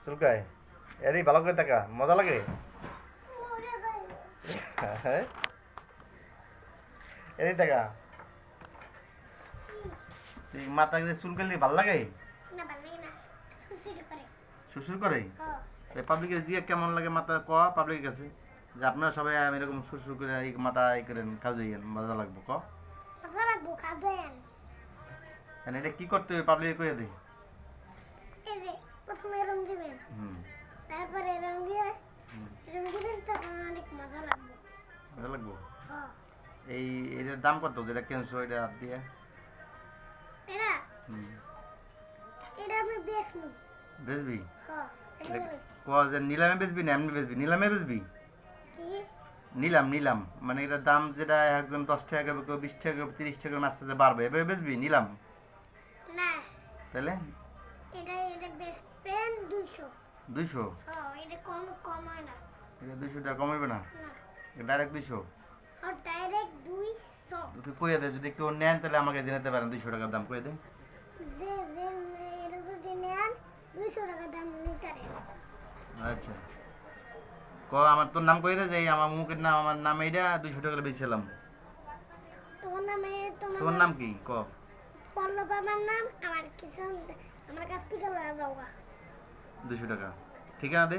চুলকায়? এরই ভালো করে দেখা মজা লাগে? হ্যাঁ, এরই দেখা তুই মাথা চুলকালি ভাল লাগে? সুরসুর করে? পাবলিকের জিয়া কেমন লাগে মাথা ক পাবলিকের কাছে যে আপনারা সবাই এরকম সুরসুর করে এই মাথা ই করেন খাওয়াইয়েন মজা লাগবো ক এটা কি করতে হবে পাবলিক কয়ে দে প্রথমে রং দিবেন তারপরে রং দিবেন তখন অনেক মজা লাগবে মজা লাগবো এই এটার দাম কত যেটা কিনছো এটা হাত দিয়ে এটা এটা আমি বেচবো বেচবি এটা ক যে নিলামে বেচবি না এমনি বেচবি নিলামে বেচবি কি নিলাম নিলাম মানে এটার দাম যেটা একজন 10 টাকা কেউ 20 টাকা কেউ 30 টাকা আস্তে আস্তে বাড়বে এভাবে বেচবি নিলাম না তাহলে এটা বেচবেন 200 200 এটা কম হয় না এটা 200 টাকা কমাবে না ডাইরেক্ট 200 ডাইরেক্ট 200 তুই কইয়া দে যদি কেউ নেন তাহলে আমাকে জানাতে পারেন 200 টাকার দাম কইয়া দে যে এর উপরে নেন 200 টাকা দাম লিটারে আচ্ছা ক আমার তোর নাম কইয়া দে যে আমার মুখের নাম আমার নাম এইটা 200 টাকা বেচছিলাম তোমার নাম কি ক পল্লব আমার নাম আমার কিছু আমার কাছ থেকে লয়ে যাওয়া 200 টাকা ঠিকানা দে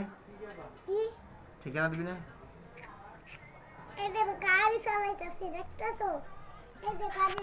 কি ঠিকানা দিবি না এই যে গাড়ি চালাইতেছি দেখতেছো এই যে গাড়ি